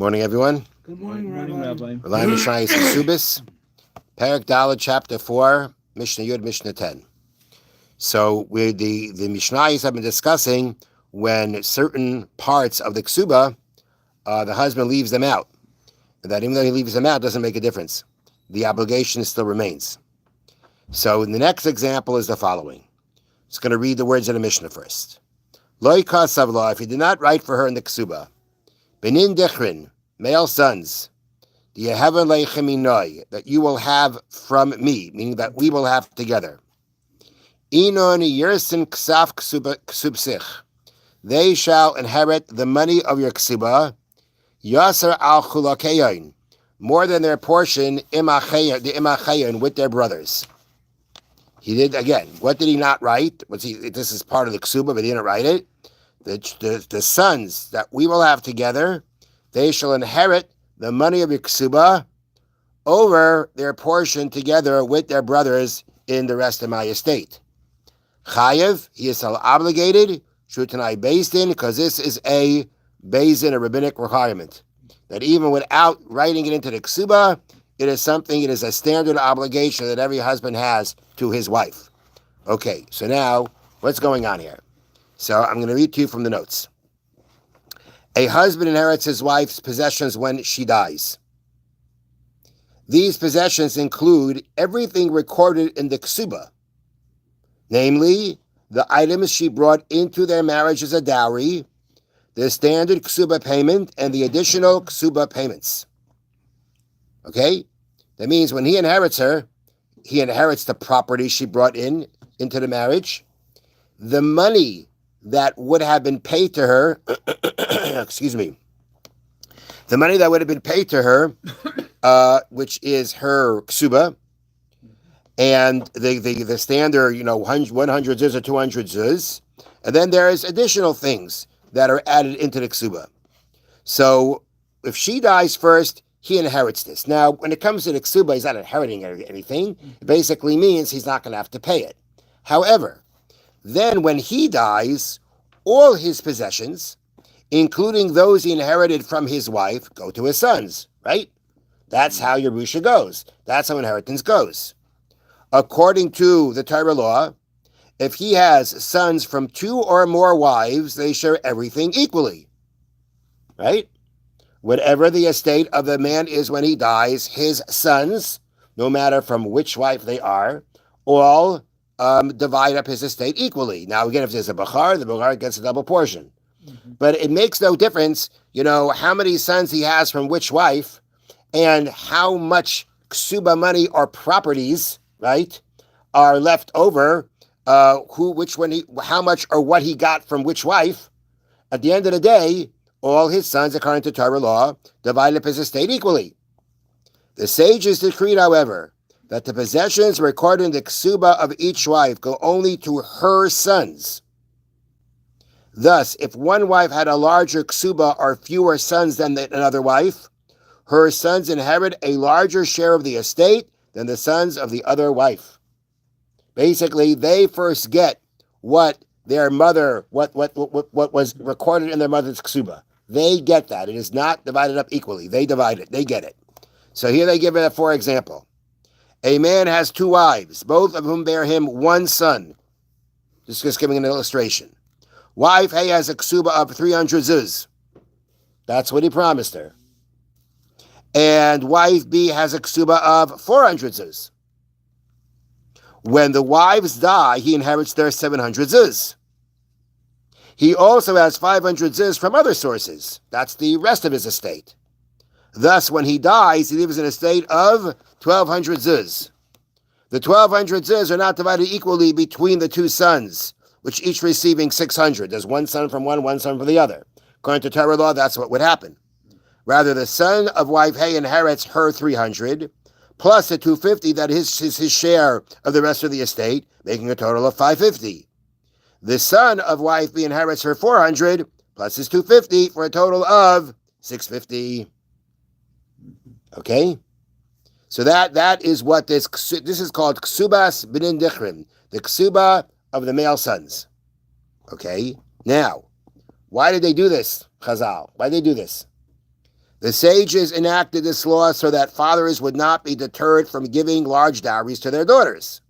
Morning, everyone. Good morning, Rabbi. We're learning Mishna Kesubos, Perek Dalet, Chapter 4, Mishna Yud, Mishna 10. So the Mishnayos have been discussing when certain parts of the Ksuba, the husband leaves them out. And that even though he leaves them out, doesn't make a difference. The obligation still remains. So the next example is the following. It's going to read the words of the Mishnah first. Loi kasav lo, if he did not write for her in the Ksuba, Benin Dechrin, male sons, that you will have from me, meaning that we will have together. Inon yersin ksaf ksubsich. They shall inherit the money of your ksuba, yasser al chulakeyon, more than their portion, the imachayon, with their brothers. He did, again, what did he not write? This is part of the ksuba, but he didn't write it. The sons that we will have together, they shall inherit the money of your ksuba over their portion together with their brothers in the rest of my estate. Chayev, he is still obligated, Shutanai based in, because this is a rabbinic requirement. That even without writing it into the ksuba, it is a standard obligation that every husband has to his wife. Okay, so now, what's going on here? So I'm going to read to you from the notes. A husband inherits his wife's possessions when she dies. These possessions include everything recorded in the ksuba, namely, the items she brought into their marriage as a dowry, the standard ksuba payment, and the additional ksuba payments. Okay? That means when he inherits her, he inherits the property she brought into the marriage, the money that would have been paid to her, excuse me, the money that would have been paid to her, which is her ksuba, and the standard, 100 zuz or 200 zuz, and then there's additional things that are added into the ksuba. So if she dies first, he inherits this. Now, when it comes to the ksuba, he's not inheriting anything. It basically means he's not going to have to pay it. However, then when he dies, all his possessions, including those he inherited from his wife, go to his sons, right? That's how Yerusha goes. That's how inheritance goes. According to the Torah law, if he has sons from 2 or more wives, they share everything equally, right? Whatever the estate of the man is when he dies, his sons, no matter from which wife they are, all divide up his estate equally. Now, again, if there's a Bachar, the Bachar gets a double portion. Mm-hmm. But it makes no difference, how many sons he has from which wife and how much ksuba money or properties, right, are left over, how much or what he got from which wife. At the end of the day, all his sons, according to Torah law, divide up his estate equally. The sages decreed, however, that the possessions recorded in the ksuba of each wife go only to her sons. Thus, if one wife had a larger ksuba or fewer sons than another wife, her sons inherit a larger share of the estate than the sons of the other wife. Basically, they first get what was recorded in their mother's ksuba. They get that. It is not divided up equally. They divide it. They get it. So here they give it for example. A man has 2 wives, both of whom bear him 1 son. Just giving an illustration. Wife A has a ksuba of 300 zuz. That's what he promised her. And wife B has a ksuba of 400 zuz. When the wives die, he inherits their 700 zuz. He also has 500 zuz from other sources. That's the rest of his estate. Thus, when he dies, he leaves an estate of 1,200 zuz. The 1,200 zuz are not divided equally between the 2 sons, which each receiving 600. There's 1 son from one son from the other. According to Torah law, that's what would happen. Rather, the son of wife Hay inherits her 300, plus the 250 that is his share of the rest of the estate, making a total of 550. The son of wife B inherits her 400, plus his 250, for a total of 650. Okay? So that is what this is called Kesubos B'nin Dichrim, the ksuba of the male sons. Okay? Now, why did they do this, Chazal? Why did they do this? The sages enacted this law so that fathers would not be deterred from giving large dowries to their daughters.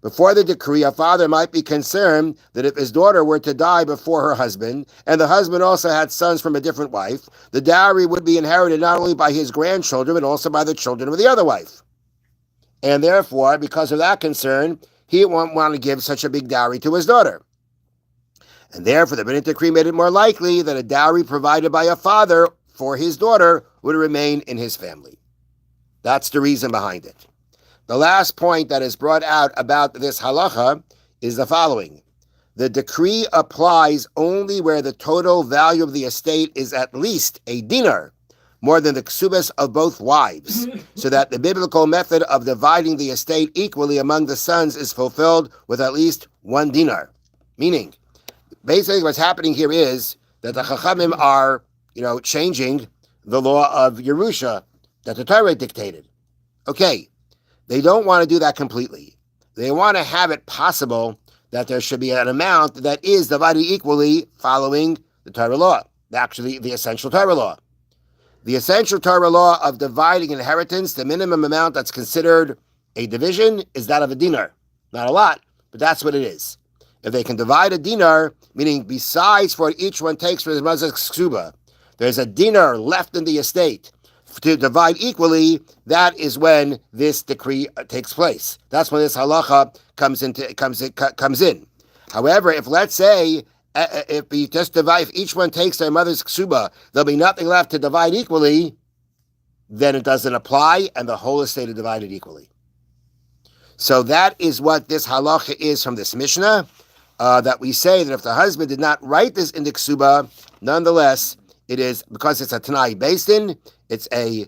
Before the decree, a father might be concerned that if his daughter were to die before her husband, and the husband also had sons from a different wife, the dowry would be inherited not only by his grandchildren, but also by the children of the other wife. And therefore, because of that concern, he won't want to give such a big dowry to his daughter. And therefore, the rabbinic decree made it more likely that a dowry provided by a father for his daughter would remain in his family. That's the reason behind it. The last point that is brought out about this halacha is the following. The decree applies only where the total value of the estate is at least a dinar, more than the Kesubos of both wives, so that the biblical method of dividing the estate equally among the sons is fulfilled with at least 1 dinar. Meaning, basically what's happening here is that the Chachamim are, changing the law of Yerusha that the Torah dictated. Okay, they don't want to do that completely. They want to have it possible that there should be an amount that is divided equally following the Torah law, actually the essential Torah law. The essential Torah law of dividing inheritance, the minimum amount that's considered a division is that of a dinar. Not a lot, but that's what it is. If they can divide a dinar, meaning besides for what each one takes for his mother's ksuba, there's a dinar left in the estate to divide equally, that is when this decree takes place. That's when this halacha comes in. However, if let's say if we just divide, if each one takes their mother's ksuba, there'll be nothing left to divide equally, then it doesn't apply, and the whole estate is divided equally. So that is what this halacha is from this Mishna, that we say that if the husband did not write this in the ksuba, nonetheless, it is, because it's a Tanai based in, it's a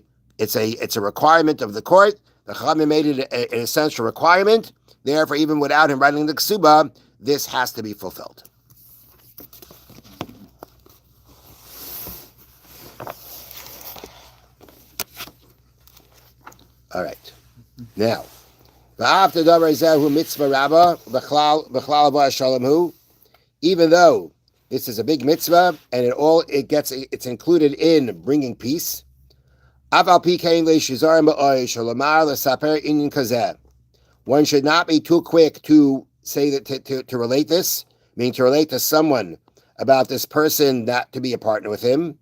requirement of the court. The Chaim made it an essential requirement. Therefore, even without him writing the ksuba, this has to be fulfilled. All right. Now, even though this is a big mitzvah and it's included in bringing peace, one should not be too quick to say that to relate this, meaning to relate to someone about this person not to be a partner with him.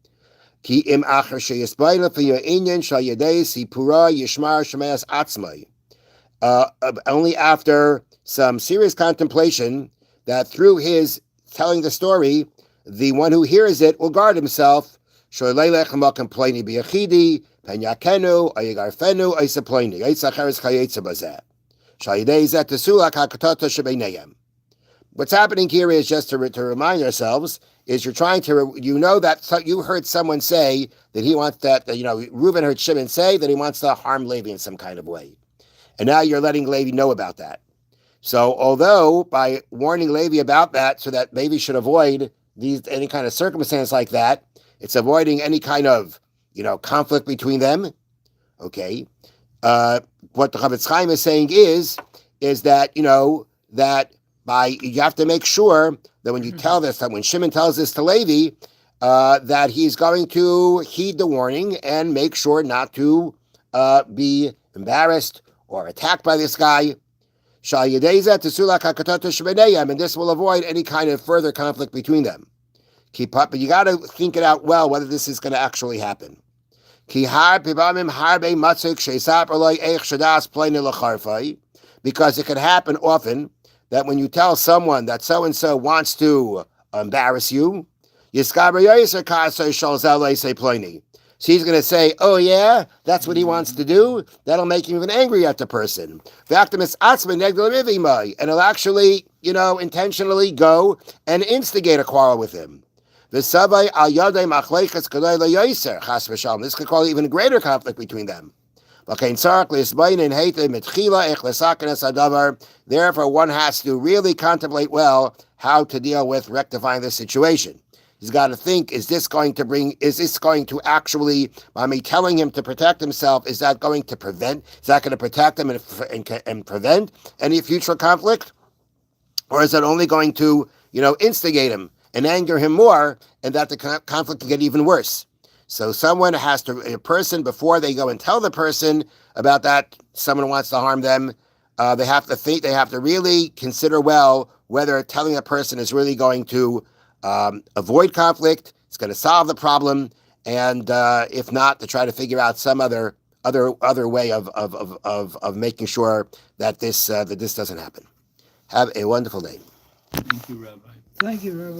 Only after some serious contemplation, that through his telling the story, the one who hears it will guard himself. What's happening here is just to remind ourselves, is you're trying to, that you heard someone say that he wants Reuben heard Shimon say that he wants to harm Levi in some kind of way. And now you're letting Levi know about that. So although by warning Levi about that so that Levi should avoid any kind of circumstance like that, it's avoiding any kind of, conflict between them. Okay. What the Chofetz Chaim is saying is that, that you have to make sure that when you tell this, that when Shimon tells this to Levi, that he's going to heed the warning and make sure not to be embarrassed or attacked by this guy. And this will avoid any kind of further conflict between them. But you got to think it out well whether this is going to actually happen. Because it can happen often that when you tell someone that so-and-so wants to embarrass you, so he's going to say, oh yeah, that's what he wants to do. That'll make him even angry at the person. And he'll actually, intentionally go and instigate a quarrel with him. This could cause even greater conflict between them. Therefore, one has to really contemplate well how to deal with rectifying this situation. He's got to think, is this going to actually, by me telling him to protect himself, is that going to protect him and prevent any future conflict? Or is it only going to, instigate him and anger him more, and that the conflict will get even worse? So someone has to, a person, before they go and tell the person about that, someone wants to harm them, they have to think, they have to really consider well whether telling a person is really going to avoid conflict, it's going to solve the problem, and if not, to try to figure out some other way of making sure that this doesn't happen. Have a wonderful day. Thank you, Rabbi. Thank you, Rabbi.